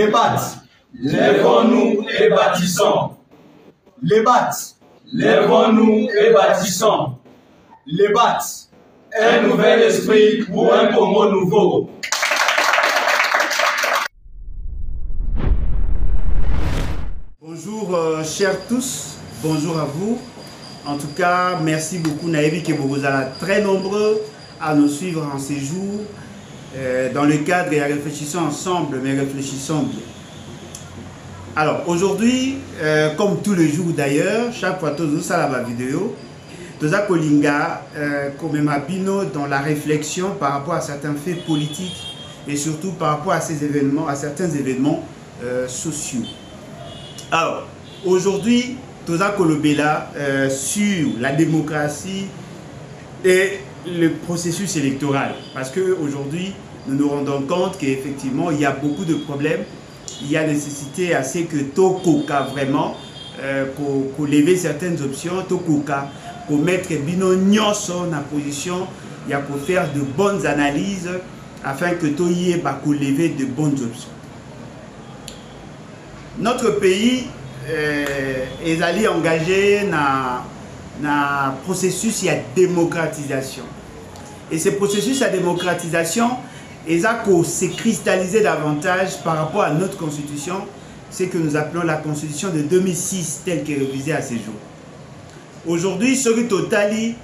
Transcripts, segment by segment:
Les BAT. Lèvons-nous et bâtissons. Les BAT. Lèvons-nous et bâtissons. Les BAT. Un nouvel esprit pour un Congo nouveau. Bonjour chers tous, bonjour à vous. En tout cas, merci beaucoup Naïbi que vous êtes très nombreux à nous suivre en ces jours. Dans le cadre de réfléchissons ensemble, mais réfléchissons bien. Alors aujourd'hui, comme tous les jours d'ailleurs, chaque fois que nous avons la vidéo, nous avons Kolinga comme Mabino dans la réflexion par rapport à certains faits politiques et surtout par rapport à ces événements, à certains événements sociaux. Alors aujourd'hui, nous avons Kolobela sur la démocratie et le processus électoral, parce qu'aujourd'hui nous nous rendons compte qu'effectivement il y a beaucoup de problèmes. Il y a nécessité à ce que Tokoka vraiment pour lever certaines options, Tokoka pour mettre Bino Nyonso en position, il y a pour faire de bonnes analyses afin que Toye pour lever de bonnes options. Notre pays est allé engagé dans un processus de démocratisation. Et ce processus de démocratisation s'est cristallisé davantage par rapport à notre constitution, ce que nous appelons la constitution de 2006 telle qu'elle est révisée à ce jour. Aujourd'hui, ce qui totali,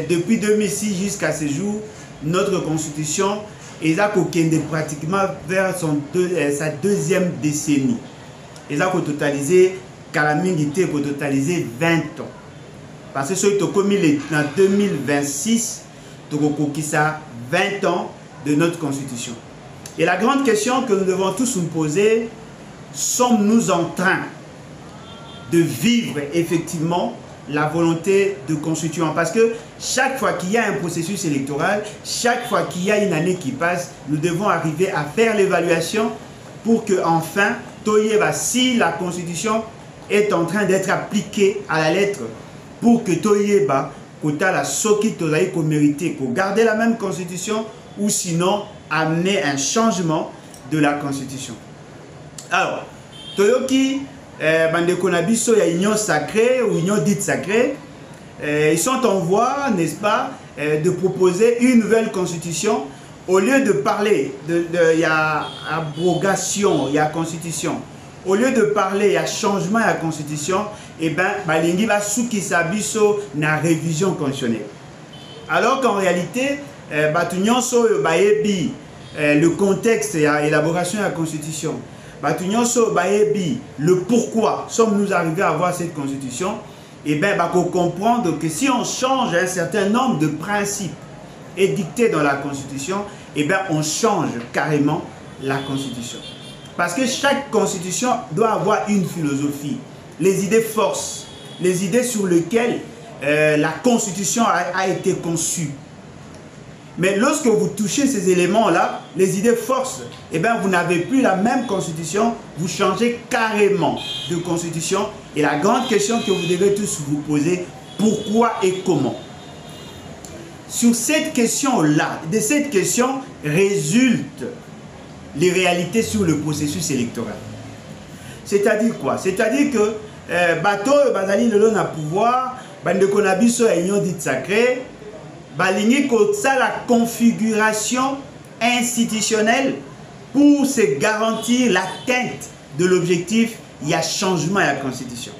depuis 2006 jusqu'à ce jour, notre constitution est pratiquement vers sa deuxième décennie. Elle a totalisé 20 ans. Parce que ce qui est commis en 2026, il a 20 ans de notre constitution. Et la grande question que nous devons tous nous poser, sommes-nous en train de vivre effectivement la volonté de constituant? Parce que chaque fois qu'il y a un processus électoral, chaque fois qu'il y a une année qui passe, nous devons arriver à faire l'évaluation pour que enfin, si la constitution est en train d'être appliquée à la lettre, pour que Toyeba, Kota la Soki Tozaï mérité, pour garder la même constitution, ou sinon amener un changement de la constitution. Alors, Toyoki, Bande Konabiso, il y a union sacrée ou union dite sacrée, ils sont en voie, n'est-ce pas, de proposer une nouvelle constitution. Au lieu de parler il y a abrogation, il y a constitution. Au lieu de parler, il y a changement à la constitution, et bien, Balingi va soukisabiso na révision constitutionnelle. Alors qu'en réalité, le contexte et l'élaboration de la constitution, le pourquoi sommes-nous arrivés à avoir cette constitution, et bien, il faut comprendre que si on change un certain nombre de principes édictés dans la constitution, et bien, on change carrément la constitution. Parce que chaque constitution doit avoir une philosophie, les idées forces, les idées sur lesquelles la constitution a été conçue. Mais lorsque vous touchez ces éléments-là, les idées forces, eh bien, vous n'avez plus la même constitution, vous changez carrément de constitution. Et la grande question que vous devez tous vous poser, pourquoi et comment? Sur cette question-là, de cette question résultent les réalités sur le processus électoral. C'est-à-dire quoi? C'est-à-dire que bateau, bazali le long à pouvoir, bande konabiso a union dite sacrée, baligné ça la configuration institutionnelle pour se garantir l'atteinte de l'objectif, il y a changement à la constitution.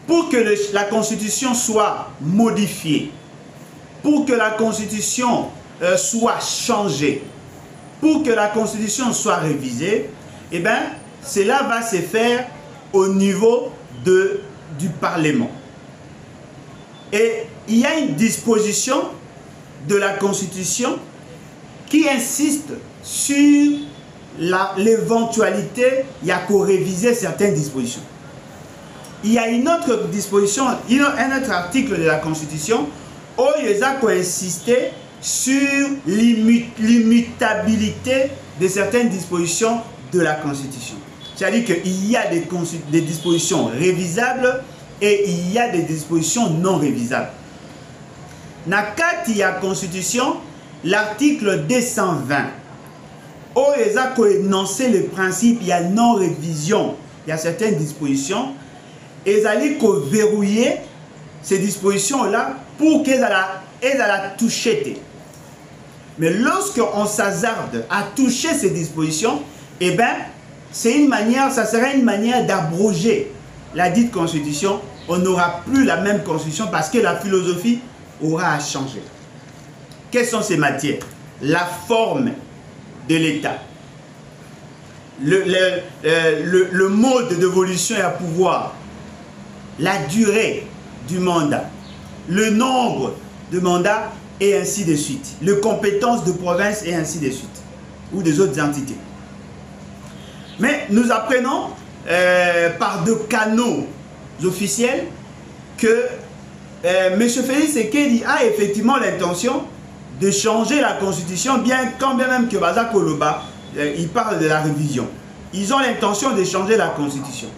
Pour que la constitution soit modifiée, pour que la constitution soit changée, pour que la constitution soit révisée, eh bien, cela va se faire au niveau du Parlement. Et il y a une disposition de la Constitution qui insiste sur l'éventualité, il y a qu'à réviser certaines dispositions. Il y a une autre disposition, un autre article de la Constitution où il a insisté sur l'immutabilité de certaines dispositions de la Constitution. C'est-à-dire qu'il y a des dispositions révisables et il y a des dispositions non révisables. Dans la Constitution, l'article 220 où ils ont énoncé le principe, il y a non-révision, il y a certaines dispositions, ils ont verrouillé ces dispositions-là pour qu'elles aient touché. Mais lorsqu'on s'hasarde à toucher ces dispositions, eh bien, c'est une manière, ça sera une manière d'abroger la dite constitution. On n'aura plus la même constitution parce que la philosophie aura à changer. Quelles sont ces matières? La forme de l'État, le mode d'évolution et à pouvoir, la durée du mandat, le nombre de mandats et ainsi de suite, les compétences de province et ainsi de suite, ou des autres entités. Mais nous apprenons par deux canaux officiels que M. Félix Tshisekedi a effectivement l'intention de changer la constitution, quand bien même que Baza Koloba, il parle de la révision. Ils ont l'intention de changer la constitution.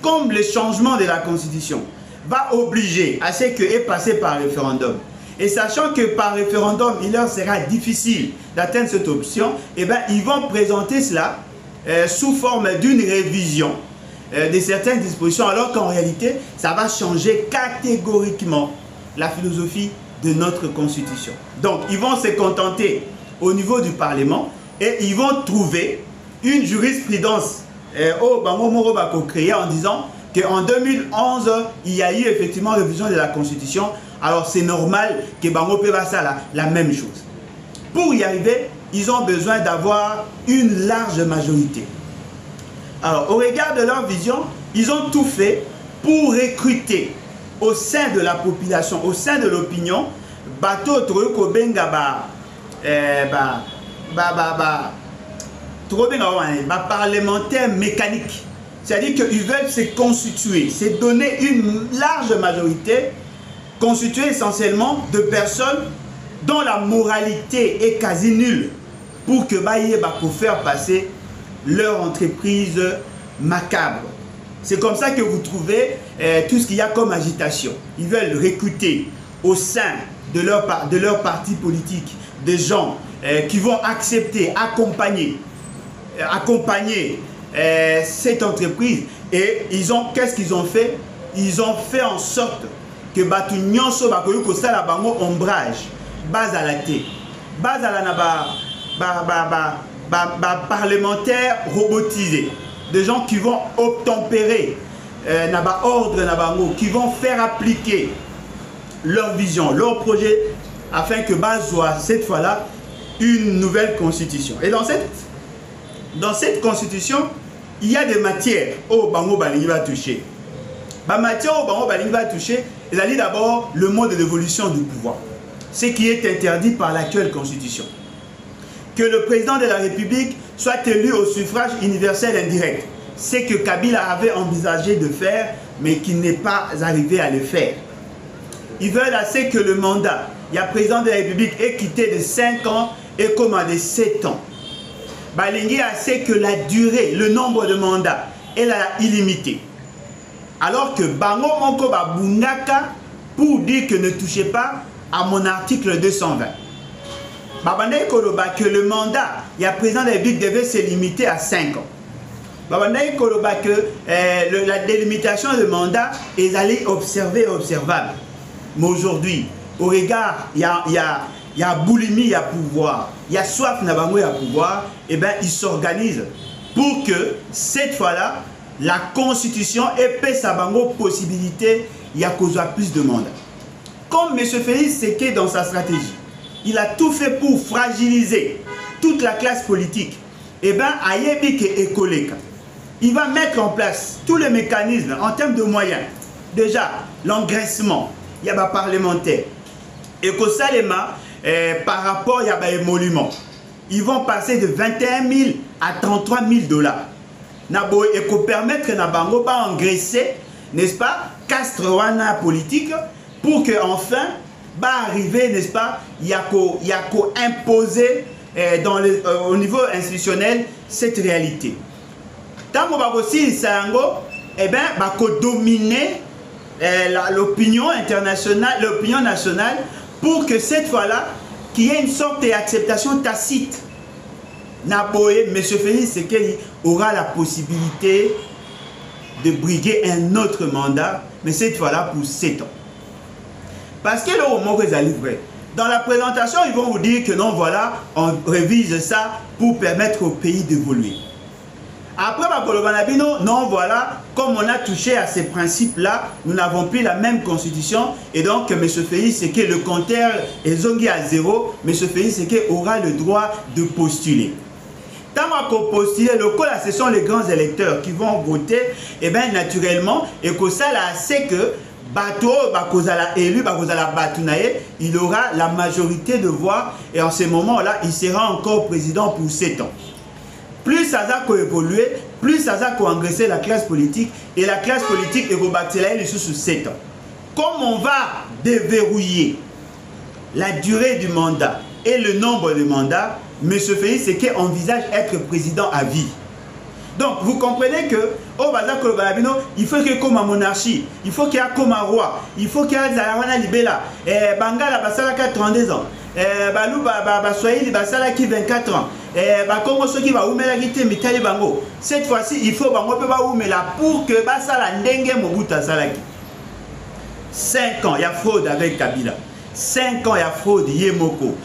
Comme le changement de la constitution va obliger à ce qu'elle passe par référendum, et sachant que par référendum, il leur sera difficile d'atteindre cette option, eh bien, ils vont présenter cela sous forme d'une révision de certaines dispositions, alors qu'en réalité, ça va changer catégoriquement la philosophie de notre constitution. Donc, ils vont se contenter au niveau du Parlement et ils vont trouver une jurisprudence au Bango Moro Bako créée en disant qu'en 2011, il y a eu effectivement révision de la constitution. Alors, c'est normal que Bango peut faire ça la même chose. Pour y arriver, ils ont besoin d'avoir une large majorité. Alors, au regard de leur vision, ils ont tout fait pour recruter au sein de la population, au sein de l'opinion, bateau Troyoko Benga parlementaire mécanique. C'est-à-dire qu'ils veulent se constituer, se donner une large majorité, constituée essentiellement de personnes dont la moralité est quasi nulle, pour que Baye Bako faire passer leur entreprise macabre. C'est comme ça que vous trouvez tout ce qu'il y a comme agitation. Ils veulent recruter au sein de leur parti politique des gens qui vont accepter, accompagner cette entreprise. Et qu'est-ce qu'ils ont fait? Ils ont fait en sorte que Batu Nyonso Bakoyo Kosala Bango ombrage, base à la thé, base à la parlementaires robotisés, des gens qui vont obtempérer ordre Nabango, qui vont faire appliquer leur vision, leur projet, afin que base soit cette fois-là une nouvelle constitution. Et dans cette constitution, il y a des matières au Bango Balingi va toucher. La matière au Bango Balingi va toucher, il a dit d'abord le mode d'évolution du pouvoir, ce qui est interdit par l'actuelle constitution. Que le président de la République soit élu au suffrage universel indirect. C'est que Kabila avait envisagé de faire, mais qui n'est pas arrivé à le faire. Ils veulent assez que le mandat, il y a président de la République est quitté de 5 ans et comme à de 7 ans. Balingi assez que la durée, le nombre de mandats est illimité. Alors que Bango Monko Babungaka pour dire que ne touchez pas à mon article 220. Babandai Koloba que le mandat, il y a président de la République devait se limiter à 5 ans. Babandai Koloba que la délimitation de mandat est allée observable. Mais aujourd'hui, au regard, il y a boulimie, il y a pouvoir, il y a soif, il y a pouvoir, et bien ils s'organisent pour que cette fois-là, la constitution ait sa bango possibilité, il y a plus de mandats. Comme M. Félix Tshisekedi dans sa stratégie, il a tout fait pour fragiliser toute la classe politique. Et bien, Ayebi Ekoleka, il va mettre en place tous les mécanismes en termes de moyens. Déjà, l'engraissement, il y a des parlementaires. Et que Salema, par rapport, il y a des émoluments. Ils vont passer de 21 000 à 33 000 dollars. Et pour permettre à Bango pas engraisser, n'est-ce pas, Castroana politique, pour que enfin arriver, n'est-ce pas, il y a qu'à imposer au niveau institutionnel cette réalité. Tant qu'on va aussi eh bien, dominer l'opinion internationale, l'opinion nationale, pour que cette fois-là, qu'il y ait une sorte d'acceptation tacite Naboye, M. Félix Tshisekedi aura la possibilité de briguer un autre mandat, mais cette fois-là pour 7 ans. Parce que le moment que vous allez vrai. Dans la présentation, ils vont vous dire que non, voilà, on révise ça pour permettre au pays d'évoluer. Après, non, voilà, comme on a touché à ces principes-là, nous n'avons plus la même constitution. Et donc, M. Félix Tshisekedi, le compteur est zongi à 0, M. Félix Tshisekedi aura le droit de postuler. Tant qu'on postule, ce sont les grands électeurs qui vont voter, et bien naturellement, et que ça, là, c'est que Bato, Bakozala élu, Bakozala Batounaye, il aura la majorité de voix, et en ce moment-là, il sera encore président pour 7 ans. Plus ça va évoluer, plus ça va engraisser la classe politique, et la classe politique est rebâtie sous 7 ans. Comme on va déverrouiller la durée du mandat et le nombre de mandats, M. Félix Tshisekedi envisage être président à vie. Donc, vous comprenez que, au Bazar Kolobalabino, il faut qu'il y ait comme une monarchie, il faut qu'il y ait comme un roi, il faut qu'il y ait Zarawana Libela, Bangala Basalaka 32 ans, Balou Baswahili Basalaki 24 ans, Bakongo Soki Baoumela Gite Mitali Bango. Cette fois-ci, il faut Bango Baoumela pour que Basala Ndenge Mobuta Salaki. 5 ans, il y a fraude avec Kabila. 5 ans, il y a fraude Yemoko.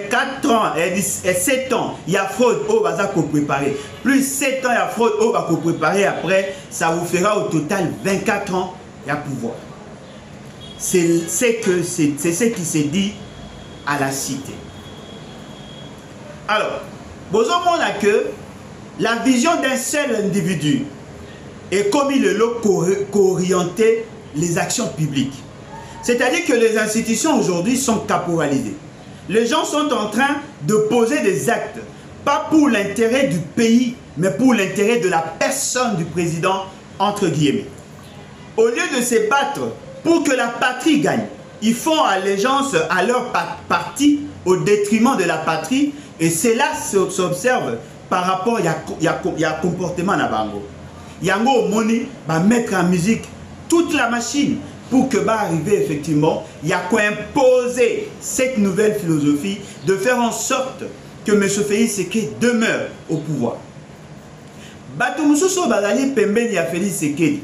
4 ans et 7 ans, il y a fraude au bazar qu'on préparer. Plus 7 ans, il y a fraude au bazar qu'on préparer. Après, ça vous fera au total 24 ans, il y a pouvoir. C'est ce qui s'est dit à la cité. Alors, besoin a que la vision d'un seul individu est comme il le lot qu'orienter les actions publiques. C'est-à-dire que les institutions aujourd'hui sont caporalisées. Les gens sont en train de poser des actes, pas pour l'intérêt du pays, mais pour l'intérêt de la personne du président, entre guillemets. Au lieu de se battre pour que la patrie gagne, ils font allégeance à leur parti au détriment de la patrie, et cela s'observe par rapport à comportement na bango. Yango Moni va mettre en musique toute la machine pour que va arriver effectivement, il y a quoi imposer cette nouvelle philosophie de faire en sorte que M. Félix Tshisekedi demeure au pouvoir. Batumususo Bazali Pembeni ya Félix Tshisekedi.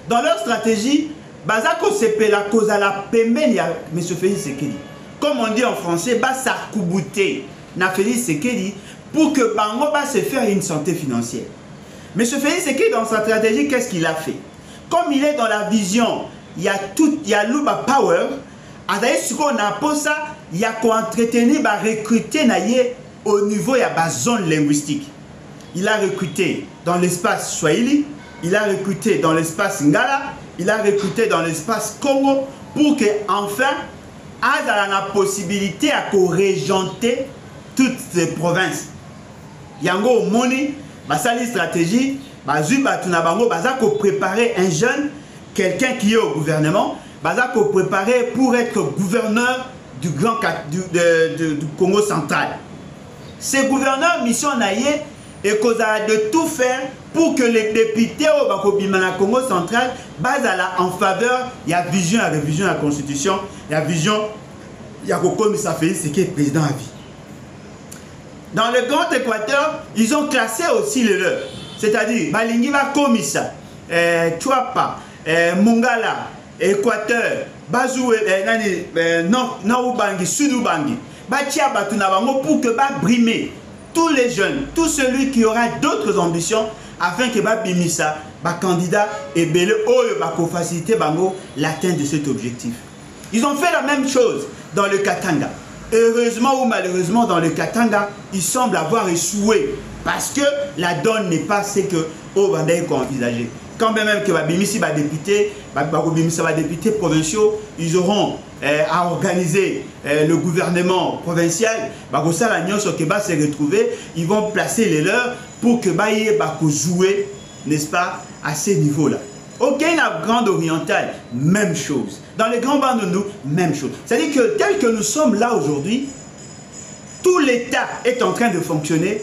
Dans leur stratégie, Bazako sepe la cause à la Pembeni ya M. Félix Tshisekedi. Comme on dit en français, Basarkouboute na Félix Tshisekedi pour que Bango va se faire une santé financière. M. Félix Tshisekedi, dans sa stratégie, qu'est-ce qu'il a fait? Comme il est dans la vision, il y a Luba Power, ce qu'on a pour ça, il y a qu'on entretenir, recruter au niveau de la zone linguistique. Il a recruté dans l'espace Swahili, il a recruté dans l'espace Ngala, il a recruté dans l'espace Congo pour que enfin, il a la possibilité à régenter toutes ces provinces. Yango Moni, basali stratégie, préparer un jeune, quelqu'un qui est au gouvernement, préparer pour être gouverneur du Congo central. Ces gouverneurs, mission naïe, et qu'on a de tout faire pour que les députés au Congo central basent en faveur, il y a vision à révision de la constitution, il y a vision, il y a comme ça fait, c'est qui est président à vie. Dans le Grand Équateur, ils ont classé aussi les leurs. C'est-à-dire, Balingiva Komisa, Tuapa, Mongala, Équateur, Bazou, Nord-Ubangi, Sud-Ubangi, Batia Batunabango pour que va brimer tous les jeunes, tout celui qui aura d'autres ambitions afin que va bimisa, va candidat et belé oyo va faciliter bango l'atteinte de cet objectif. Ils ont fait la même chose dans le Katanga. Heureusement ou malheureusement dans le Katanga, ils semblent avoir échoué parce que la donne n'est pas ce que Obandaï a envisagé. Quand même que Babimisi va député, députés provinciaux, ils auront à organiser le gouvernement provincial, se retrouver, ils vont placer les leurs pour que Baye jouer, n'est-ce pas, à ces niveaux-là. Ok, la Grande Orientale, même chose. Dans les grands bancs de nous, même chose. C'est-à-dire que tel que nous sommes là aujourd'hui, tout l'État est en train de fonctionner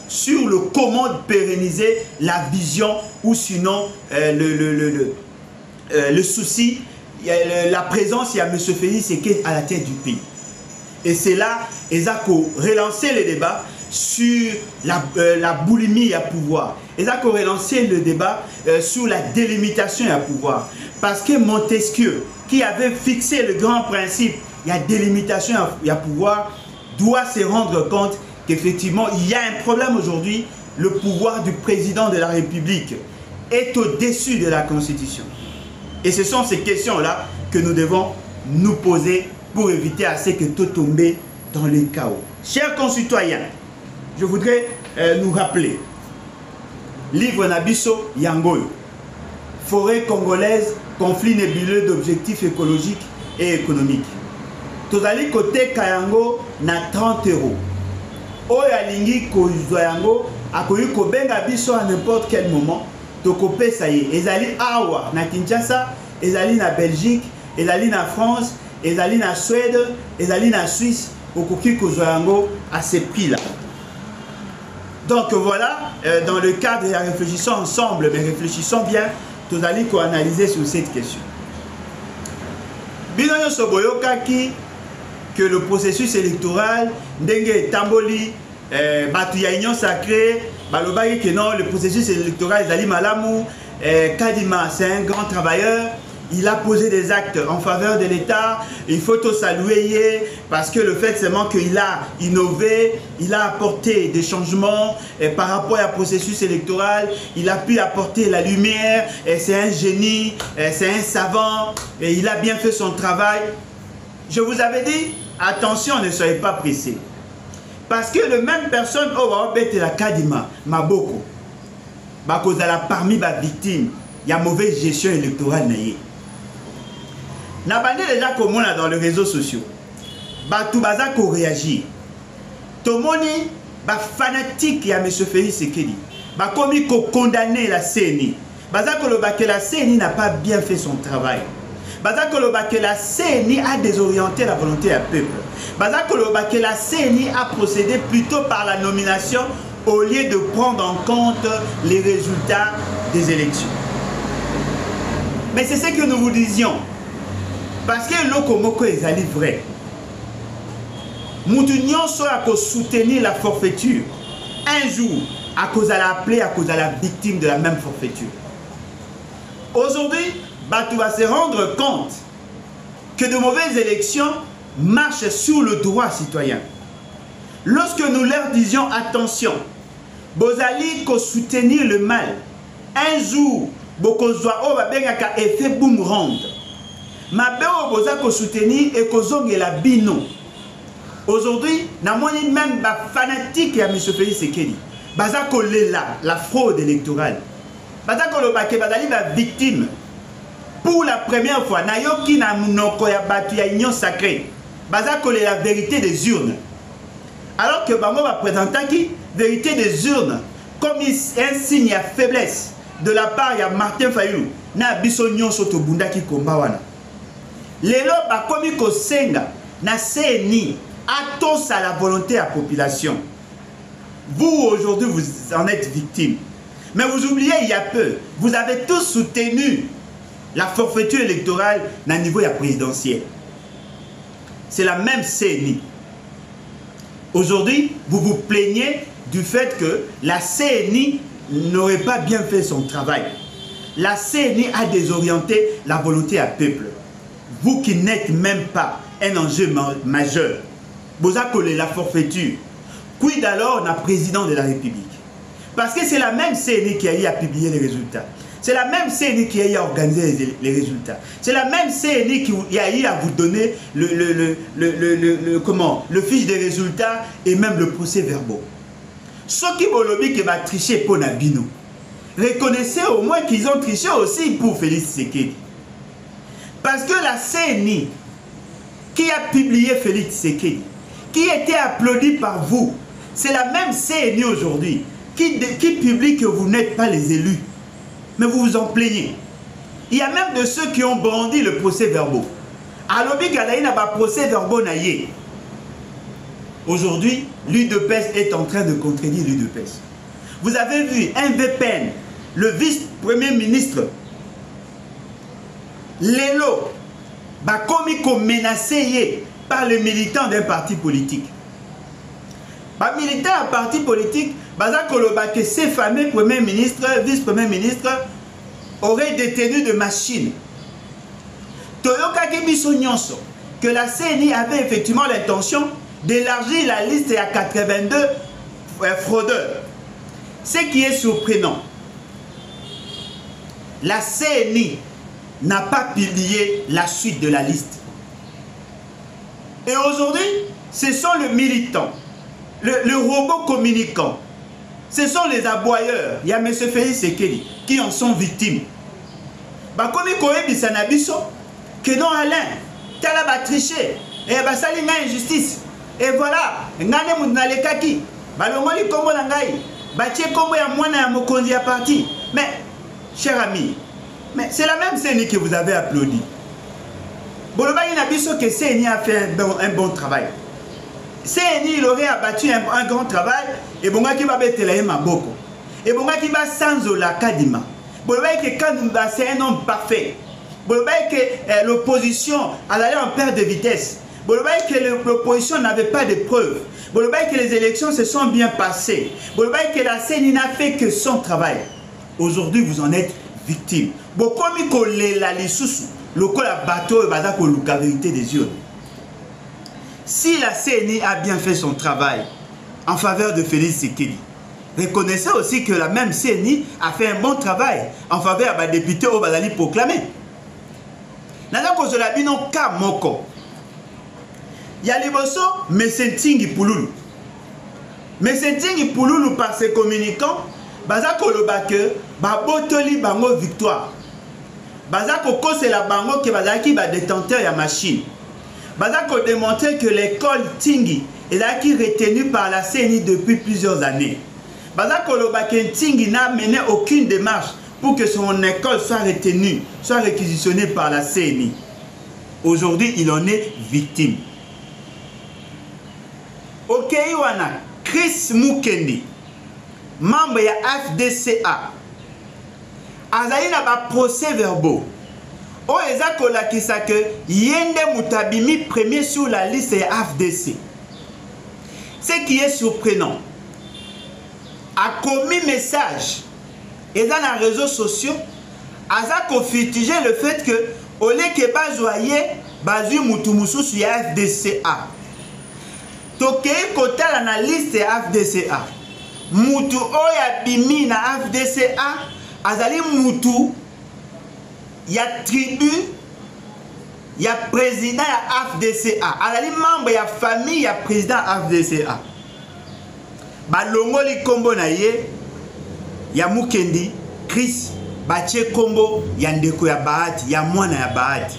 sur le comment pérenniser la vision ou sinon le souci, la présence, il y a M. Félix Tshisekedi à la tête du pays. Et c'est là, ils ont relancé les débats sur la boulimie à pouvoir. Et ça qu'on relancé le débat sur la délimitation à pouvoir. Parce que Montesquieu, qui avait fixé le grand principe, il y a délimitation à pouvoir, doit se rendre compte qu'effectivement, il y a un problème aujourd'hui. Le pouvoir du président de la République est au-dessus de la Constitution. Et ce sont ces questions-là que nous devons nous poser pour éviter à ce que tout tombe dans le chaos. Chers concitoyens, je voudrais nous rappeler livre Nabiso Yangoyo, forêt congolaise, conflit nébuleux d'objectifs écologiques et économiques. Tozali côté Kayango na 30 €. Oyo alingi kozwa yango akoyi kobenga biso à n'importe quel moment. Tokopesa ye ezali awa na Kinshasa, ezali na Belgique, ezali na France, ezali na Suède, ezali na Suisse, okoki kozwa yango à ces prix-là. Donc voilà, dans le cadre de la réfléchissons ensemble, mais réfléchissons bien, nous allons analyser sur cette question. Binoyo Soboyokaki, que le processus électoral, Ndenge Tamboli, Batuya Union Sacrée, Balobaki que non, le processus électoral, Zali Malamou, Kadima, c'est un grand travailleur. Il a posé des actes en faveur de l'État. Il faut tout saluer parce que le fait seulement qu'il a innové, il a apporté des changements par rapport au processus électoral. Il a pu apporter la lumière. C'est un génie, c'est un savant et il a bien fait son travail. Je vous avais dit, attention, ne soyez pas pressés. Parce que la même personne, la Kadima, Maboko, parmi les victimes, il y a mauvaise gestion électorale. Nabandé déjà comme on a dans les réseaux sociaux. Tout baza ko réagir. Tomoni ba fanatique ya M. Félix Tshisekedi. Ba komi ko condamner la CENI. Baza ko loba que la CENI n'a pas bien fait son travail. Baza ko loba que la CENI a désorienté la volonté du peuple. Baza ko loba que la CENI a procédé plutôt par la nomination au lieu de prendre en compte les résultats des élections. Mais c'est ce que nous vous disions. Parce que l'okomoko est allé vrai. Moutounion soit à soutenir la forfaiture. Un jour, à cause de l'appeler, à cause de la victime de la même forfaiture. Aujourd'hui, Batou va se rendre compte que de mauvaises élections marchent sur le droit citoyen. Lorsque nous leur disions attention, Bozali ko soutenir le mal. Un jour, Bokozwa va bien effet boomerang. Ma béo boza ko soutenir et ko zongela bino. Aujourd'hui, namoni même ba fanatique ya M. Félix Tshisekedi. Baza ko la fraude électorale. Baza ko lobake bazali ba victime. Pour la première fois, nayoki na munoko ya batu ya Union Sacrée. Baza ko la vérité des urnes. Alors que bango va présenter qui vérité des urnes comme un signe de faiblesse de la part de Martin Fayulu na biso nyonso to bundaki komba wana. Lelo ba komi ko senga na CENI atos à la volonté de la population. Vous aujourd'hui vous en êtes victime. Mais vous oubliez il y a peu, vous avez tous soutenu la forfaiture électorale na niveau présidentiel. C'est la même CENI. Aujourd'hui, vous vous plaignez du fait que la CENI n'aurait pas bien fait son travail. La CENI a désorienté la volonté du peuple. Vous qui n'êtes même pas un enjeu majeur, vous accolez la forfaiture. Quid alors le président de la République? Parce que c'est la même CENI qui a eu à publier les résultats. C'est la même CENI qui a eu à organiser les résultats. C'est la même CENI qui a eu à vous donner le fiche des résultats et même le procès verbal. Ceux qui ont qui va tricher pour Nabino, reconnaissez au moins qu'ils ont triché aussi pour Félix Tshisekedi. Parce que la CENI qui a publié Félix Tshisekedi, qui était applaudi par vous, c'est la même CENI aujourd'hui qui publie que vous n'êtes pas les élus. Mais vous vous en plaignez. Il y a même de ceux qui ont brandi le procès verbal. Alobi Galaï n'a pas procès verbal naïe. Aujourd'hui, l'UDPS est en train de contredire l'UDPS. Vous avez vu un VPN, le vice-premier ministre, Lelo, Bakomi menacé par les militants d'un parti politique. Les militants à parti politique, que ces fameux premiers ministres, vice-premiers ministres auraient détenu de machines. Que la CENI avait effectivement l'intention d'élargir la liste à 82 fraudeurs. Ce qui est surprenant, la CENI n'a pas publié la suite de la liste. Et aujourd'hui, ce sont les militants, le robot communicant, ce sont les aboyeurs, il y a M. Félix Sekeli, qui en sont victimes. Comme il y a que non Alain, tu as triché, et ça il y a injustice. Et voilà, ngane munalekaki, balongoli kombo na ngai, batie kombo ya mwana ya mokonzi ya parti. Mais cher ami, mais c'est la même CENI que vous avez applaudi. Bolobagi Nabiso que CENI a fait un bon travail. CENI il aurait abattu un grand travail et bonga qui va betela maboko. Et bonga qui va sans la kadima. Bolobagi que Kanumba c'est un homme parfait. Bolobagi que l'opposition allait en perte de vitesse. Bolobagi que l'opposition n'avait pas de preuves. Bolobagi que les élections se sont bien passées. Bolobagi que la CENI n'a fait que son travail. Aujourd'hui vous en êtes victime. Bokomi ko la lisusu, loko la bateau et bada ko luka vérité des yeux. Si la CENI a bien fait son travail en faveur de Félix Sekeli, reconnaissez aussi que la même CENI a fait un bon travail en faveur des députés au Bazali proclamé. Nana ko zola bino ka moko. Ya liboso Mesentingi Pululu. Mesentingi Pululu par ses communicants Bazako Lobake, Babotoli Bango victoire. Bazako Kose la Bango qui Bazaki va détenteur ya machine. Bazako démontrer que l'école Tingi est là qui retenue par la CENI depuis plusieurs années. Bazako Lobake Tingi n'a mené aucune démarche pour que son école soit retenue, soit réquisitionnée par la CENI. Aujourd'hui, il en est victime. Ok, Iwana, Chris Mukendi, membre ya FDCA, azali na ba procès verbaux. O eza kolakisa que Yende Mutabimi premier sur la liste ya FDC. Ce qui est surprenant, a commis message et dans les réseaux sociaux, aza confitiger le fait que ole ke bazoye bazu mutumusu sur ya FDCA. Tokei kotala na liste ya FDCA. Mutu oya bimi na FDCA azali mutu ya tribu ya président ya FDCA azali membre ya famille ya président FDCA balongoli kombo na ye ya Mukendi Chris batie kombo ya ndeko ya Bahati ya mwana ya Bahati.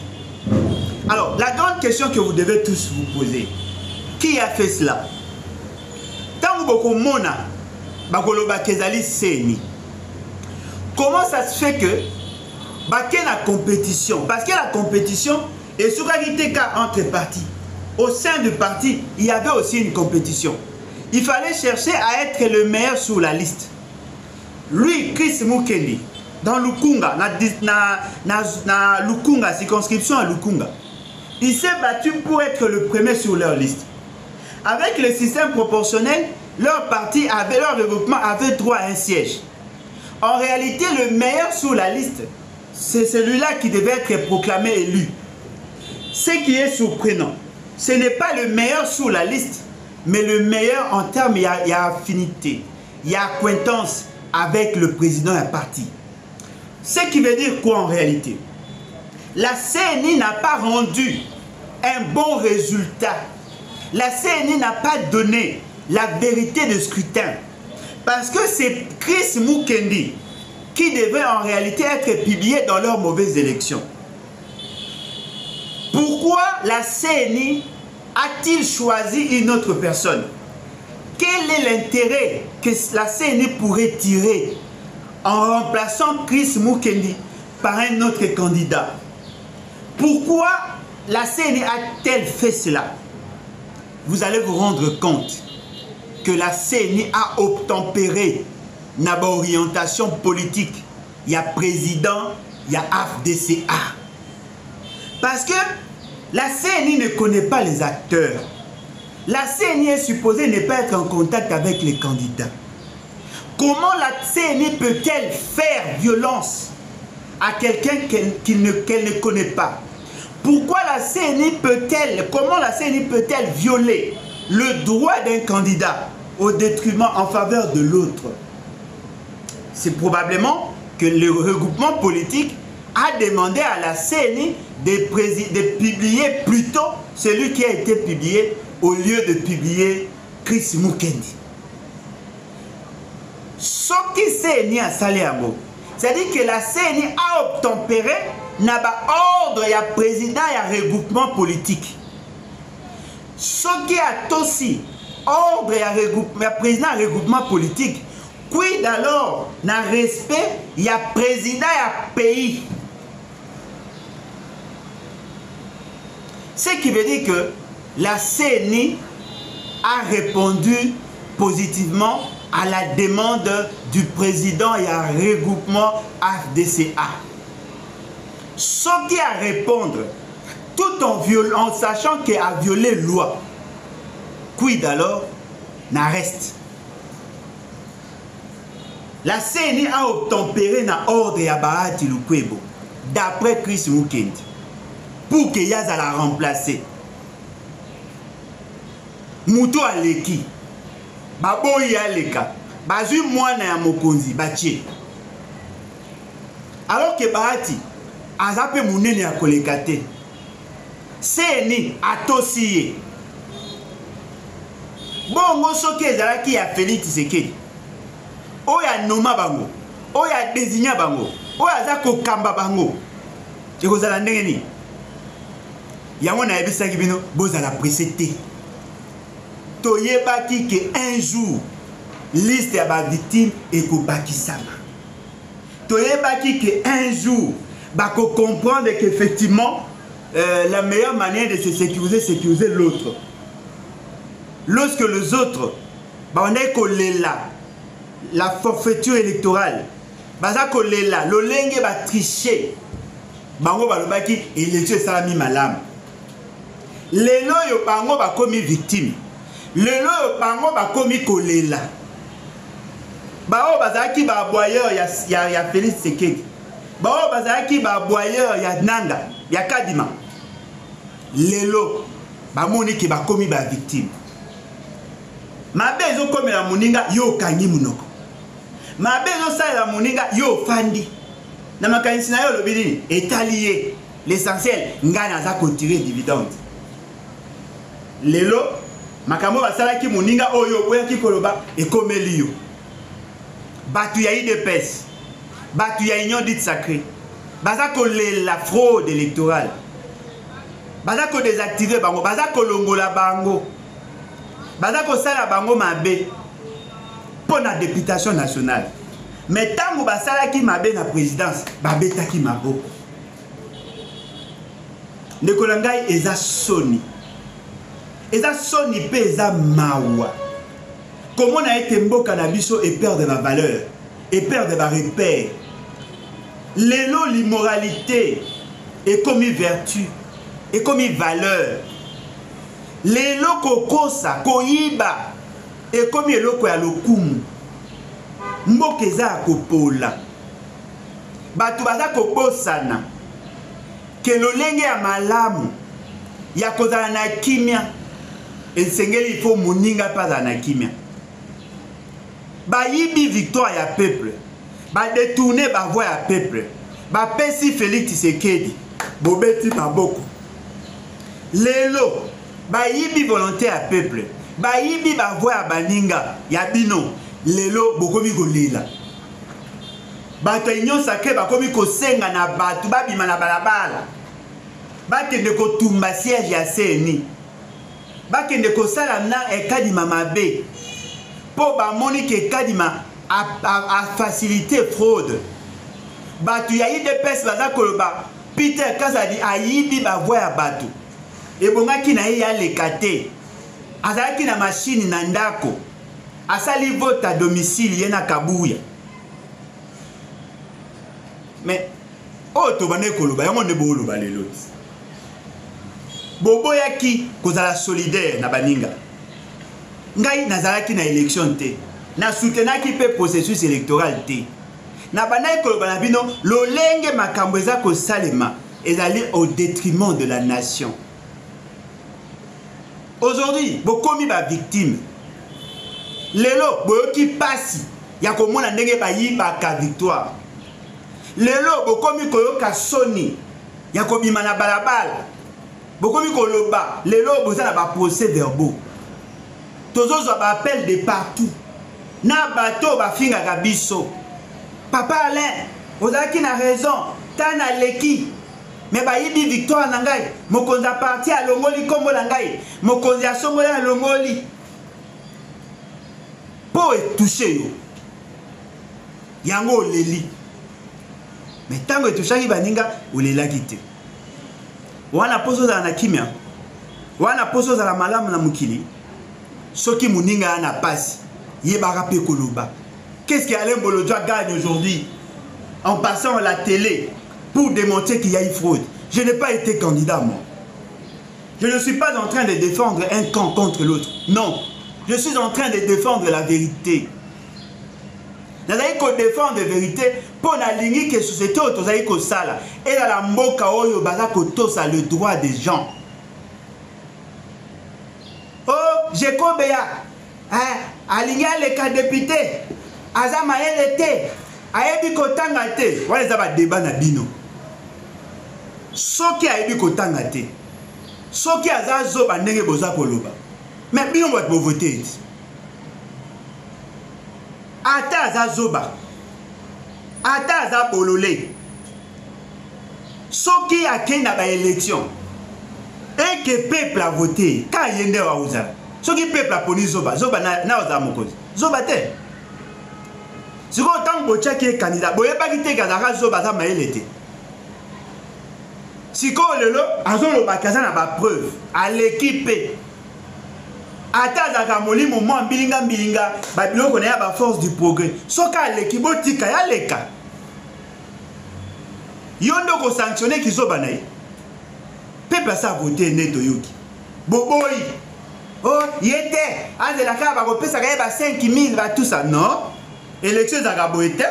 Alors la grande question que vous devez tous vous poser, qui a fait cela? Tant beaucoup mona bakoloba kezali CENI. Comment ça se fait que baké la compétition? Parce que la compétition est sur entre partis. Au sein du parti, il y avait aussi une compétition. Il fallait chercher à être le meilleur sur la liste. Lui, Chris Mukendi, dans Lukunga, na Lukunga, circonscription à Lukunga, il s'est battu pour être le premier sur leur liste. Avec le système proportionnel, leur parti avait, leur regroupement avait droit à un siège. En réalité, le meilleur sur la liste, c'est celui-là qui devait être proclamé élu. Ce qui est surprenant, ce n'est pas le meilleur sur la liste, mais le meilleur en termes, il y a affinité, il y a acquaintance avec le président du parti. Ce qui veut dire quoi en réalité? La CENI n'a pas rendu un bon résultat. La CENI n'a pas donné la vérité de scrutin. Parce que c'est Chris Mukendi qui devait en réalité être publié dans leurs mauvaises élections. Pourquoi la CENI a-t-il choisi une autre personne? Quel est l'intérêt que la CENI pourrait tirer en remplaçant Chris Mukendi par un autre candidat? Pourquoi la CENI a-t-elle fait cela? Vous allez vous rendre compte que la CENI a obtempéré na orientation politique. Il y a président, il y a FDCA. Parce que la CENI ne connaît pas les acteurs. La CENI est supposée ne pas être en contact avec les candidats. Comment la CENI peut-elle faire violence à quelqu'un qu'elle ne connaît pas? Pourquoi la CENI peut-elle, comment la CENI peut-elle violer le droit d'un candidat au détriment en faveur de l'autre? C'est probablement que le regroupement politique a demandé à la CENI de publier plutôt celui qui a été publié au lieu de publier Chris Mukendi. Ce qui CENI a salé à mot, c'est-à-dire que la CENI a obtempéré n'a pas ordre, il y a président, il y a regroupement politique. Ce qui a aussi ordre, il y a président, il y a regroupement politique. Quid alors, dans le respect, il y a président, il y a pays. Ce qui veut dire que la CENI a répondu positivement à la demande du président et à regroupement AFDCA. Ce qui a répondre, tout en sachant qu'il a violé la loi, quid alors, n'arrête. La CENI a obtempéré dans l'ordre de Bahati Lukwebo, d'après Chris Mukendi, pour que Yaza la remplacer. Mouto aleki, baboyi aleka, bazui mwana ya mokonzi, bache. Alors que Bahati, azape munene ya kolekate, CENI atosiye. Bongo soki ezalaki ya Félix Tshisekedi, oya noma bango, oya désigna bango, oya zako kamba bango. Ekozala ndenge ni? Yango na yebisaki bino bozala pressé. Toyebaki que un jour liste ya ba victime ekobakisama. Toyebaki que un jour bako comprendre qu'effectivement la meilleure manière de se sécuriser, sécuriser l'autre. Lorsque les autres on est collé là, la forfaiture électorale, baza collé là, l'olenge ba tricher, bango balobaki élection salami malam. Lelo yo bango ba komi victime. Lelo yo bango ba komi collé là. Bao bazaki ba aboyeur ya Félix Tshisekedi. Bao bazaki ba aboyeur ya Nanga, ya Kadima. Lelo ba moni ki ba komi ba victime. Mabe ezo komi la muninga yo kangi munoko. Mabe ezo sa la muninga yo fandi. Na makanisi na yo lobini etalié. L'essentiel ngana za ko tirer dividende. Lelo makambo basalaki muninga oyo boyaki koloba ekomeli yo. Batu ya IDPS, batu ya Union dite sacrée, baza ko la fraude électorale, baza ko désactiver bango, baza ko longola bango, baza ko sala bango mabe pour la députation nationale. Mais tango basala ki mabe na présidence, babeta ki maboko. Ndekolangai eza soni. Eza soni pe eza mawa. Comment on a été mboka na biso et perdre ma valeur, et perdre ma repère. L'élo l'immoralité est comme une vertu, est comme une valeur. L'élo kokosa, koyiba, est comme une loko ya lokumu. Mboka eza kopola. Batu baza kobosana. Que lolenge ya malamu, ya kozala na kimia. Et sengeli il faut moninga pas na kimia. Ba yibi victoire ya peuple, ba détourner ba voix ya peuple, ba pesi Félix Tshisekedi, bobeti maboko. Lelo, ba yibi volonté ya peuple, ba yibi ba voix ya baninga, ya bino, lelo bokomi kolela. Bato union sacrée bakomi kosenga na batu babima na balabala. Bakende kotumba siège ya CENI. Bakende kosala na ekadima mabe. Pour Monique Kadima a facilité fraude. Batu ya IDPS baza koloba Peter Kazadi a yibi ba voix ya batu. E bongaki na ye ya lekate. Azalaki na machine na ndako. Asali vote à domicile ye na Kabuya. Mais oh to bane koloba yango ne bo loba lelo. Bobo yaki kozala solidaire na baninga. ngai nazalaki na élection te na soutenaki pe processus électoral te na bandaki koloba na bino lolenge makambo eza kosalema ezali au détriment de la nation. Aujourd'hui bokomi ba victime lelo boyoki pasi ya komona ndenge bayibaka victoire lelo bokomi koyoka soni ya kobima na balabala bokomi koloba lelo boza na ba procès verbaux tozozwa ba appel de partout na bato bafingaka biso papa Alain ozalaki na raison tana leki mais bayibi victoire na ngai mokonzi ya parti alongoli kombo na ngai mokonzi asongoli alongoli po etouche yo yango oleli mais tango etouchaki baninga olelaki te wana poso ozala na kimia wana poso ozala malamu na mokili soki moninga ya na pasi yebaka pe koloba. Qu'est-ce qu'Alain Bolodjoa gagne aujourd'hui en passant à la télé pour démontrer qu'il y a une fraude? Je n'ai pas été candidat, moi. Je ne suis pas en train de défendre un camp contre l'autre. Non. Je suis en train de défendre la vérité. Nous allons défendre la vérité pour la ligne que la société est sala. Et dans la mboka oyo bazakotosa le droit des gens. Oh, j'ai combien? Aligné les cas députés. Azama LT. Ayebi kotanga te. Wale zaba débat na bino. Soki ayebi kotanga te. Soki azazo ba ndenge boza koloba. Mais bino wat bo voter. Ata azazoba. Ata azabolole. Soki akenda ba élection. Et que peuple a voté. Ka yende wa uza. Soki peuple a poni zoba. Zoba na oza mokozi. Zoba te. Si vous avez un candidat, vous n'avez pas quitté Kazara Zoba za maëlete. Si vous avez une preuve à l'équipe, Ata moli moment bilinga bilinga, babilo connaît la force du progrès. Soka l'équipe tika ya leka. Yondo ko sanctionner ki zoba naï. Peuple sa voter neto yoki. Boboy. Oh, yete, ande la ka ba ko pesa ka ba 5000 ba tout ça non. Élection zagaboete.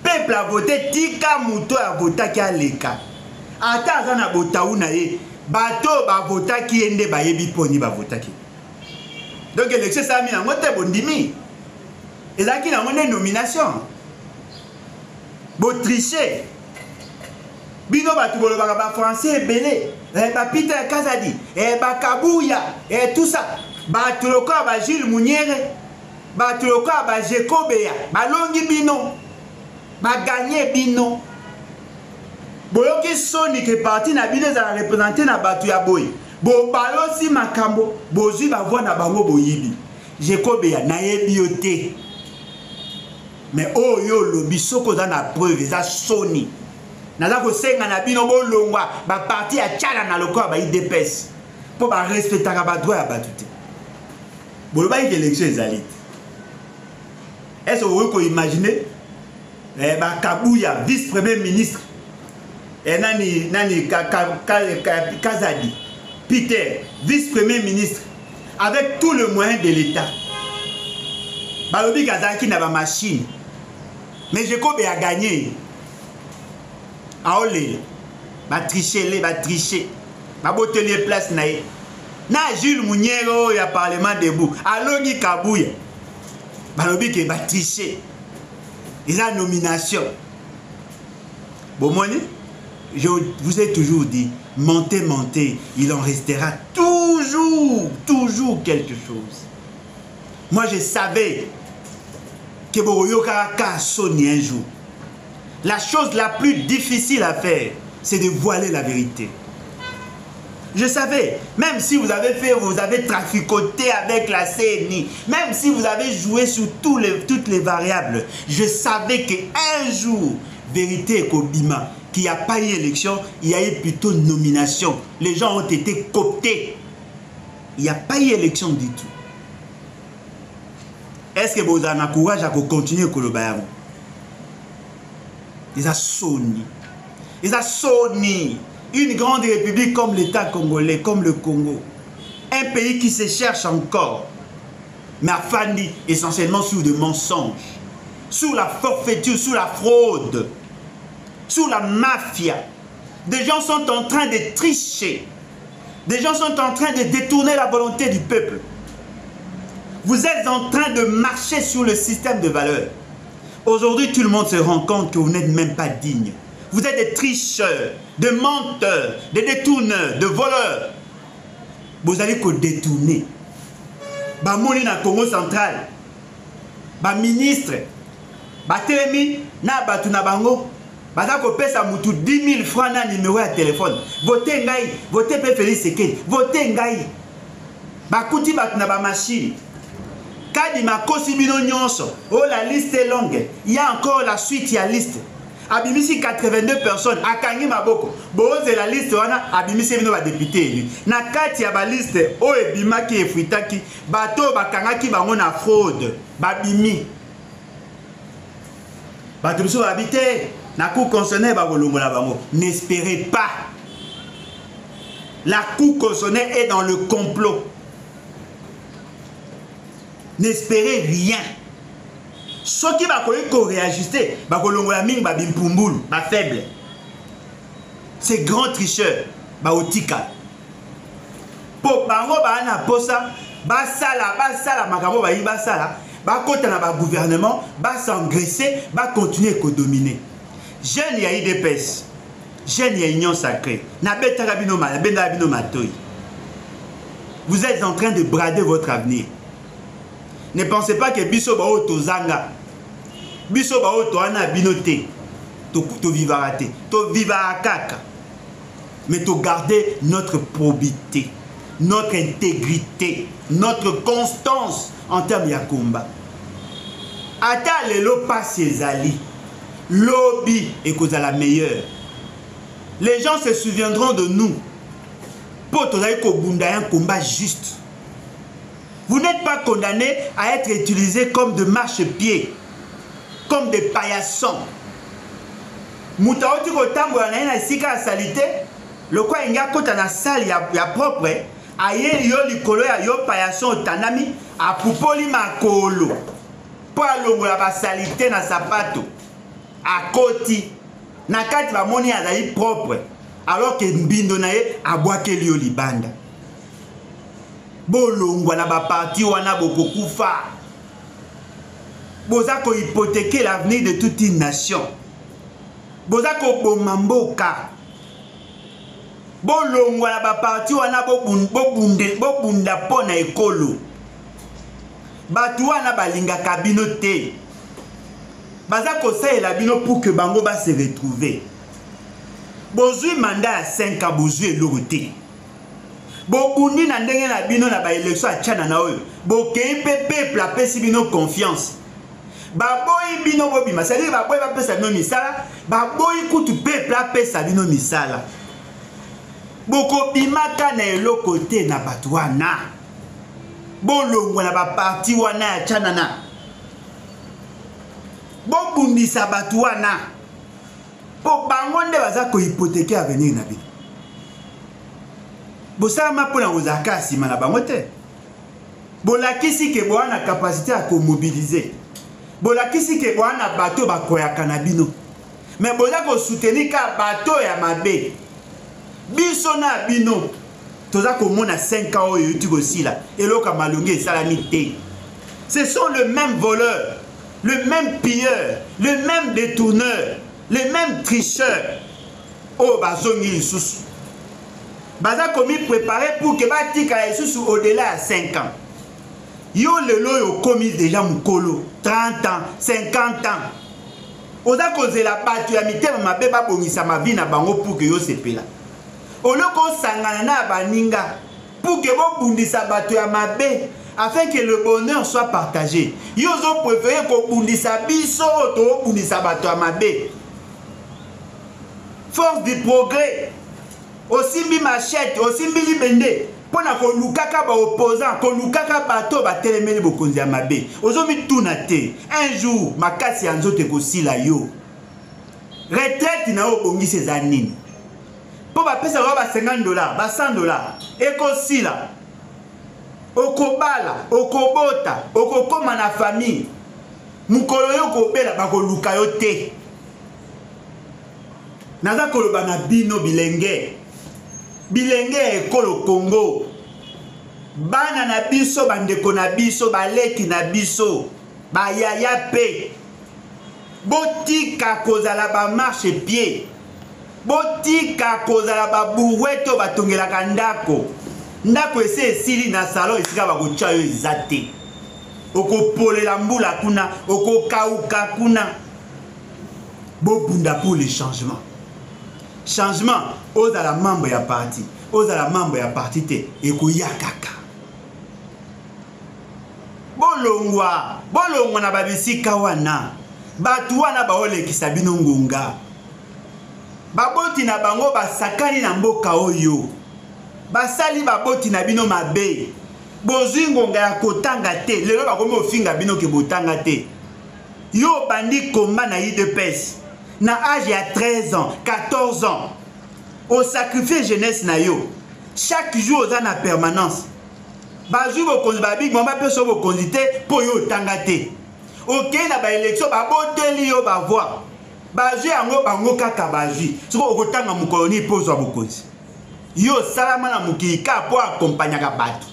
Peuple a voté tika muto a voté ki aleka. Ata za na botaou na ye. Bato ba vota ki ende ba yebi poni ba vota ki. Donc l'élection ça a mis en mode bondimi. Et là qui a une nomination. Bo tricher. Bino ba tubolo ba français belé. Ba Peter Kazadi, ba Kabouya et tout ça. Ba tuloko ba Gilles Mouniere. Ba tuloko ba Jekobeya. Ba longi bino. Ba gagner bino. Boyoki soni ke parti na bino za représenter na batu ya boy. Bo balosi makambo bozwi ba voix na bango boyibi. Jekobeya na yebi yote. Mais oh yo lobi soko za na preuve za soni. Naza ko senga na bino bo longwa ba parti ya tchala na lokwa ba IDPS. Po ba respectaka ba droit ya batute. Bo ba élection ezali. Est-ce que vous pouvez imaginer ba Kabouya vice-premier ministre et nani Kazadi Peter, vice-premier ministre, avec tout le moyen de l'État. Balobi Kazaki n'a pas machine. Mais Jacob a gagné. Aolé, va tricher, va tricher. Va botter les places naïe. Na Jules Mouniero, il y a parlement debout. Alongi Kabouya. Balobi qui va tricher. Il a nomination. Bon, je vous ai toujours dit, mentez, mentez, il en restera toujours quelque chose. Moi, je savais que Boroyokaraka sonne un jour. La chose la plus difficile à faire, c'est de voiler la vérité. Je savais, même si vous avez traficoté avec la CNI, même si vous avez joué sur toutes les variables, je savais qu'un jour, vérité et Kobima, qu'il n'y a pas eu élection, il y a eu plutôt nomination. Les gens ont été cooptés. Il n'y a pas eu élection du tout. Est-ce que vous avez le courage à continuer avec le Bayamo? Ils ont sonné. Ils ont sonné. Une grande république comme l'État congolais, comme le Congo. Un pays qui se cherche encore. mais afandi essentiellement sur de mensonges, sur la forfaiture, sur la fraude, sur la mafia. Des gens sont en train de tricher. Des gens sont en train de détourner la volonté du peuple. Vous êtes en train de marcher sur le système de valeurs. Aujourd'hui, tout le monde se rend compte que vous n'êtes même pas digne. Vous êtes des tricheurs, des menteurs, des détourneurs, des voleurs. Vous allez que détourner. Bamoni na Congo central. Ba ministre. Ba telemi na batu na bango. Baza ko pesa mutu 10 000 francs na numéro ya téléphone. Votez ngai, votez pe Félix Sekedi, votez ngai. Ba kuti batu na ba machine. Kadi makosi bino nyonso. Oh, la liste est longue. Il y a encore la suite, il y a liste. Abimisi 82 personnes. Akangi maboko. Boze la liste wana abimisi bino ba député élu. Na kati ya ba liste o ebimaki efuitaki bato bakangaki bango na fraude. Babimi. Bato biso babité na cour constitutionnelle ba kolongola bango. N'espérez pas. La cour constitutionnelle est dans le complot. N'espérez rien. Ceux qui vont réajuster, va faible. Ces grands tricheurs, otika. Pour bango na posa, basala makamo basala, kota na ba gouvernement, s'engraisser, continuer à dominer. Jeune ya IDPS, jeune ya Union Sacrée, na beta bino mal, benda bino matoi. Vous êtes en train de brader votre avenir. Ne pensez pas que biso ba oto zanga. Biso ba oto ana binoté. To vivaraté, to vivarakaka. Mais to garder notre probité, notre intégrité, notre constance en termes de combat. Ata lelo pas ses alliés. Lobby est cause à la meilleure. Les gens se souviendront de nous. Pour to un combat juste. Vous n'êtes pas condamné à être utilisé comme de marche-pieds, comme des paillassons. Moutaoti kotambo na sika salité, le quoi inga kota na salle ya propre, aye yo likolo ya yo paillasson tanami a pupoli makolo. Pa longo la ba salité na sapato. A koti na kati ba moni azali propre, alors que mbindo na ye abwakeli yo libanda. Bolongwa na ba parti wana bokokufa. Boza ko hypothéquer l'avenir de toute une nation. Boza ko bomamboka. Bolongwa na ba parti wana bobunda pona ekolo. Batu wana balinga kabino te. Baza ko saela bino pour que bango ba se retrouver. Bozui mandat à 5 ans bozui eloroté. Bokundi na ndenge na bino na ba élection a tchana na oyo. Bokei pe peuple apesi bino confiance. Baboyi bino bobima, c'est-à-dire baboyi bapesa bino misala, baboyi kutu peuple apesa bino misala. Boko bimaka na eloko te na bato wana. Bolongwa na ba parti wana ya tchana na. Bobundisa bato wana. Po bango nde baza ko hypothéquer avenir na bino. Bosama pona ozaka sima na bango te. Bolakisi ke boana capacité à mobiliser. Bolakisi ke boana bato bakoyaka na bino. Mais boza ko soutenir ka bato ya mabe. Biso na bino. Toza ko mona 5 ans oyo yuti kosila. Eloka malongi esalami te. Ce sont le même voleur, le même pilleur, le même détourneur, les mêmes tricheurs. Oh bazongi lisusu. Baza komi préparé pour que batika lisusu au-delà de 5 ans. Yo lelo yo komi déjà mukolo 30 ans, 50 ans. Oza kozela batu ya mitema mabe babongisa ma vie na bango pour que yo sepela. Oloko sangana na baninga pour que bo bundisa batu ya mabe afin que le bonheur soit partagé. Yo zo préféré ko bundisa biso to bundisa batu ya mabe. Force du progrès. Osimbi machette, osimbi libende. Pona ko lukaka ba opposant, ko lukaka bato ba telemeli bokonzi ya mabe. Ozomi tuna te. Un jour makasi ya nzote ko sila yo. Retraite na obongisi eza nini? Po ba pesa ba $50, ba $100 e ko sila. okobala, okobota, okokoma na famille. Mukolo yo kobela bakoluka yo te. Naza koloba na bino bilenge. Bilenge ekolo Congo. Bana na biso bandeko na biso baleki na biso bayaya pe. Botika kozala ba marche pied. Botika kozala ba buweto batongelaka ndako. Ndako ese esili na salon esika bakotia yo ezate. Okopolela mbula kuna, okokauka kuna. Bobunda pour le changement. Changement, ozala membre ya parti. Ozala membre ya parti te, ekoya kaka. Bolongwa na babisika wana. Batu wana baolekisa bino ngonga. Baboti na bango basakani na mboka oyo. Basali baboti na bino mabe. Bozwi ngonga ya kotanga te. Lelo bakomi ofinga bino ke botanga te. Yo bandi komba na UDPS. Na âge ya 13 ans, 14 ans. Au sacrifice jeunesse na yo. Chaque jour oza na permanence. Bazwi bokonzi babig mamba pe so bokonzi te po yo tanga te. Ok na ba élection baboteli yo ba voix. Bazwi yango bango kaka bazwi. Soko okotanga mukoloni po zo bokonzi. Yo salama na mukika po accompagner bato.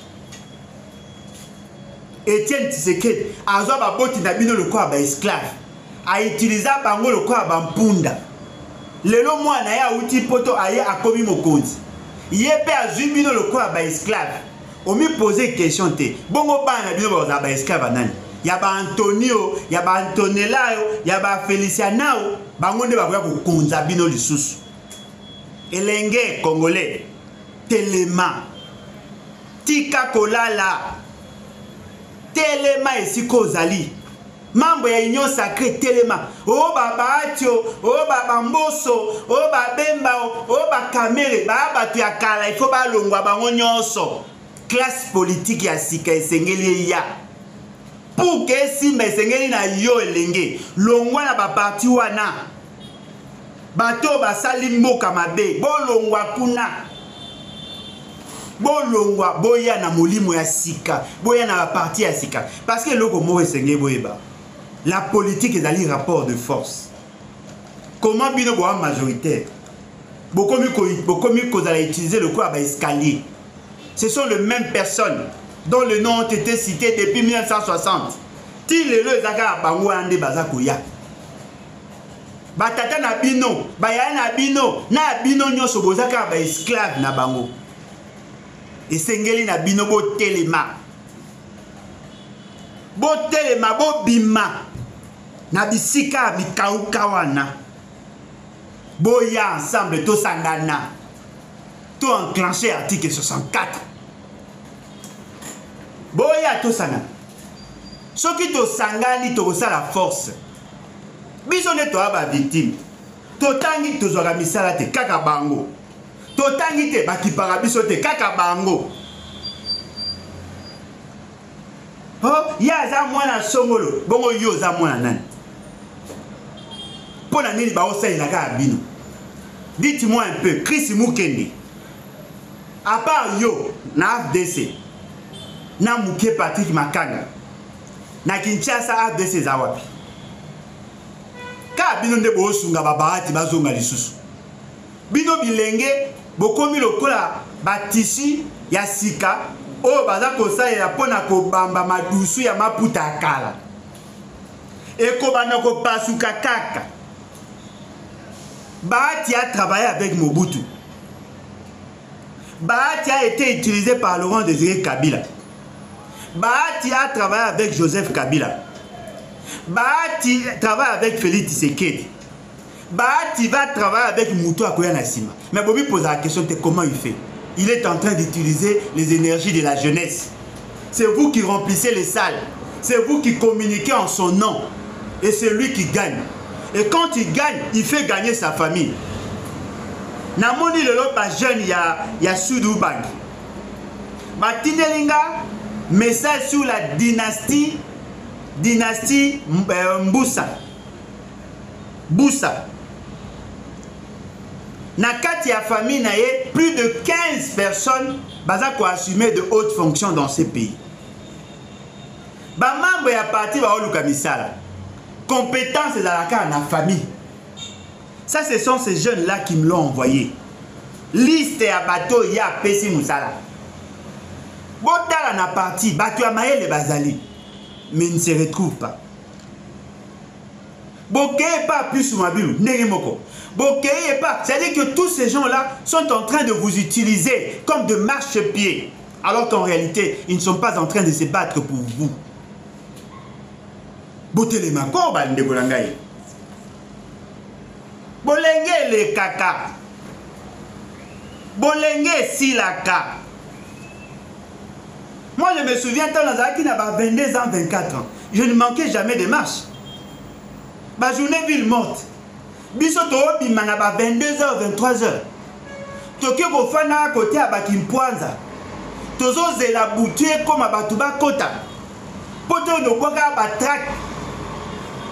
Etienne Tshisekedi azwa baboti na bino lokola ba esclave. A utiliser bango lokola ba mpunda. Lelo mwana ya uti poto aye akomi mokonzi. Yebe azwi bino lokola ba esclave. Omi poser question te. Bongo bana bino ba ba esclave nani? Ya ba Antonio, ya ba Antonella, ya ba Feliciano, bango nde bakoya kokonza bino lisusu. Elenge Congolais, telema. Tika kolala. Telema esiko zali. Mambo ya union sacrée telema. O baba atio, o baba mboso, o babemba, o bakamere, batu ya kala, il faut ba longwa bango nyonso. Classe politique ya sika esengeli ya. Pour que simba esengeli na yo elenge, longwa na ba parti wana. Bato basali mboka mabe, bolongwa kuna. Bolongwa boya na molimo ya sika, boya na parti ya sika. Parce que loko mo esengeli boyeba. La politique est dans les rapports de force. Comment bino boa majoritaire? Bokomi kozala utiliser le quoi escalier. Ce sont les mêmes personnes dont les noms ont été cités depuis 1960. Ti lelo ezaka bango ande bazakoya. Batata na bino, baya na bino nyonso bozaka ba esclave na bango. Esengeli na bino bo telema. Bo telema bo bima. Na bisika mikauka wana. Boya ensemble to sangana. To enclencher article 64. Boya to sangana. Soki to sangani to la force. Biso ne to aba victime. To tangi to zoga misala te kaka bango. To tangi te bakipara biso te kaka bango. Oh, ya za mwana songolo, bongo yo za mwana nani? Pona nini ba osa ilaka bino? Dites-moi un peu, Chris Mukende. À part yo na FDC, na Muke Patrick Makanga, na Kinshasa FDC za wapi? Ka bino nde bo sunga babahati bazonga lisusu. Bino bilenge bokomi lokola batisi ya sika o baza kosalela pona kobamba madusu ya maputa akala. Eko bana ko pasuka kaka. Bahati a travaillé avec Mobutu. Bahati a été utilisé par Laurent Désiré Kabila. Bahati a travaillé avec Joseph Kabila. Bahati travaille avec Félix Tshisekedi. Bahati va travailler avec Moutou Akoya Nassima. Mais Bobby pose la question de comment il fait. Il est en train d'utiliser les énergies de la jeunesse. C'est vous qui remplissez les salles. C'est vous qui communiquez en son nom. Et c'est lui qui gagne. Et quand il gagne, il fait gagner sa famille. Namoni le lot pas jeune, il y a Soudou Bang. Batinelinga, message sur la dynastie Mboussa. Boussa. Na kati ya famille na ye, plus de 15 personnes baza ko assumer de hautes fonctions dans ces pays. Ba membre ya parti ba oluka misala. Compétence ezalaka na famille. Ça, ce sont ces jeunes-là qui me l'ont envoyé. Liste ya bateau ya pesi musala. Botala na parti, bateau ya maye le bazali. Mais ils ne se retrouvent pas. Bokeye pas plus mabilu, nengemoko. Bokeye pas, c'est-à-dire que tous ces gens-là sont en train de vous utiliser comme de marchepieds. Alors qu'en réalité, ils ne sont pas en train de se battre pour vous. Botele makor ba ndeko na ngai. Bolenge le kaka. Bolenge silaka. Moi je me souviens quand Nazaki n'a pas 22 ans, 24 ans. Je ne manquais jamais de marche. Ma journée ville morte. Biso to bimana ba 22h, 23h. Toke ko fana à côté à Bakimpwanza. Tozo zela boutué comme à Batuba Kota. Poto no boka ba track.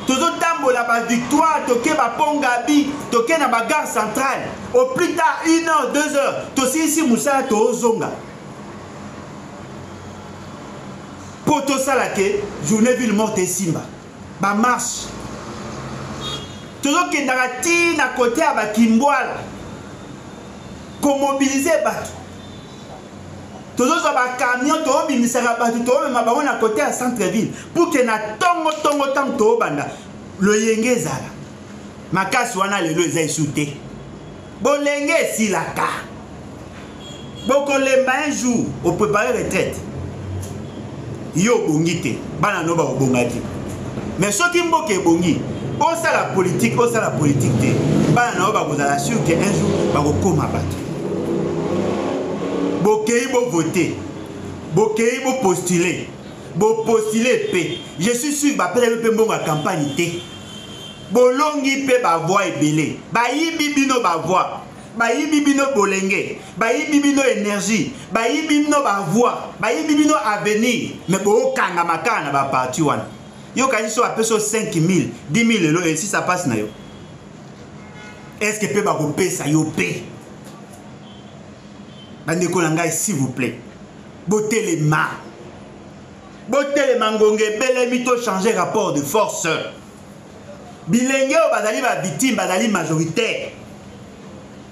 Tozo tambola ba victoire, toke ba Pongabi, toke na ba gare centrale. Au plus tard 1h, 2h, tosi ici Moussa to Zonga. Poto salake, journée ville morte et Simba. Ba marche. Tozo kendaka ti na côté à Bakimbwala. Ko mobiliser bato. Tozo ba camion to bimisaka bato to me mabango na côté à centre-ville pour que na tongo tang to banda le yenge zala. Makasi wana lelo eza isute. Bolenge silaka. Boko lemba un jour au préparer retraite. Yo bongite, bana no ba bongati. Mais ce qui mboke bongi, on ça la politique te. Bana no ba bozala sûr que un jour ba ko koma bato. Bokei bo voter, bokei bo postuler, bo postuler pe. Je suis sûr ba pele pe mbonga campagne te. Bolongi pe ba voix ebele, ba yibi bino ba voix, ba yibi bino bolenge, ba yibi bino énergie, ba yibi bino ba voix, ba yibi bino avenir, mais bo kanga makana ba parti wana. Yo kanisi so apeso 5000, 10000 lelo et si ça passe na yo. Est-ce que pe ba ko pesa yo pe? Bandeko na ngai s'il vous plaît. Botelema. Botelema ngonge bele mito changer rapport de force. Bilenge o bazali ba victime bazali majoritaire.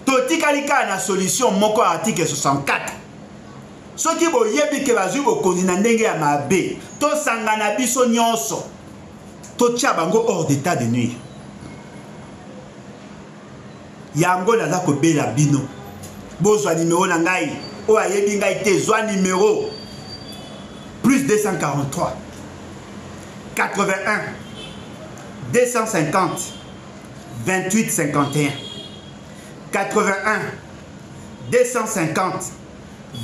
Toti kalika na solution moko article 64. Soki boyebi ke bazui bokonzi na ndenge ya mabe, to sangana biso nyonso. To tia bango hors d'état de nuire. Yango naza ko bela bino. Bozwa numéro na ngai o ayebi ngai te zwa numéro plus 243 81 250 28 51 81 250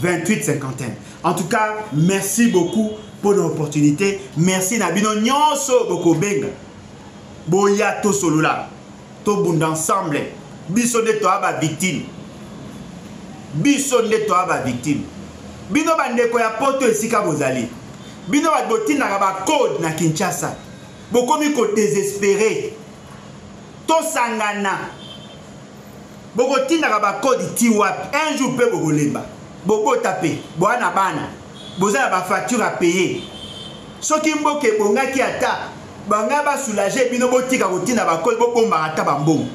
28 51. En tout cas, merci beaucoup pour l'opportunité. Merci Nabino nyonso boko benga. Boya to solola. To bunda ensemble. Biso de to aba victime. Biso de to aba victime. Bino bandeko ya poto esika bozali. Bino babotina ba code na Kinshasa. Bokomi ko désespéré. To sangana. Bokotina ba code ti wapi. Un jour pe bokolemba. Bobo tapé, boana bana, boza ba facture à payer. Soki mboke bongaki ata, banga ba soulager bino botika kotina ba kol bomba ata bambongo.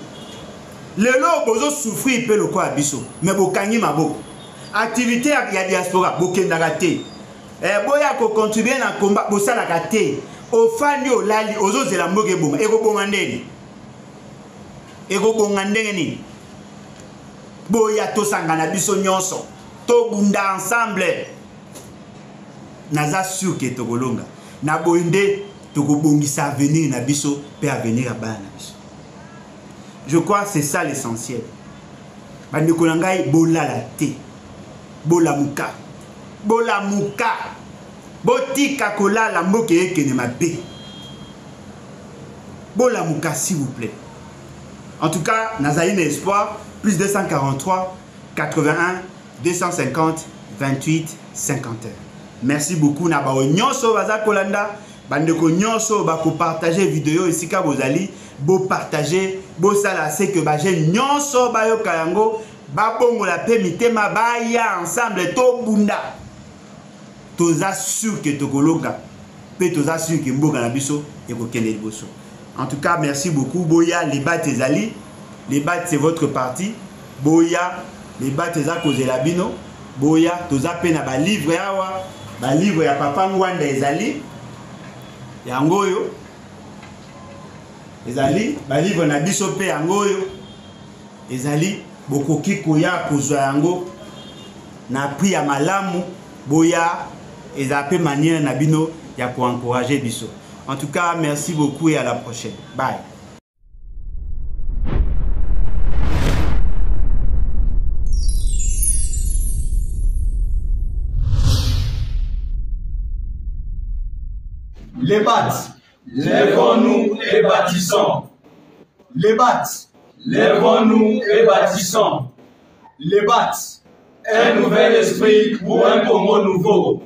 Lelo bozo souffrir pe loko abiso, mais bokangi maboko. Activité ya diaspora bokendaka te. Boya ko contribuer na combat bosala ka te. Ofandi olali ozozela mboke bonga, eko bonga ndeni. Eko bonga ndeni. Boya to sangana biso nyonso. To bunda ensemble. Naza sûr que tokolonga. Na boinde tokobongisa avenir na biso pe avenir abana na biso. Je crois que c'est ça l'essentiel. Bandeko na ngai bolala te. Bolamuka. Bolamuka. Botika kolala mboke ekene mabe. Bolamuka s'il vous plaît. En tout cas, nazali na espoir plus 243 81 250 28 51. Merci beaucoup na bao nyonso baza kolanda bandeko nyonso bako partager vidéo esika bozali Beau partager, beau ça là, c'est que bah j'ai nyonso bayo kayango, ba bongo la paix mitema ba ya ensemble to bunda. Toza sûr que tokologa, pe toza sûr que mboka na biso et ko kende liboso. En tout cas, merci beaucoup. Boya les battes ezali, les battes c'est votre parti. Boya les battes eza kozela bino. Boya toza pe na ba livre awa, ba livre ya papa Ngwanda ezali. Yango yo ezali ba livre na biso pe yango yo ezali bokoki koya kozwa yango na prix ya malamu boya ezape manière na bino ya ko encourager biso. En tout cas, merci beaucoup et à la prochaine. Bye. Les battes. Lèvons-nous et bâtissons. Les battes. Lèvons-nous et bâtissons. Les battes. Un nouvel esprit pour un Congo nouveau.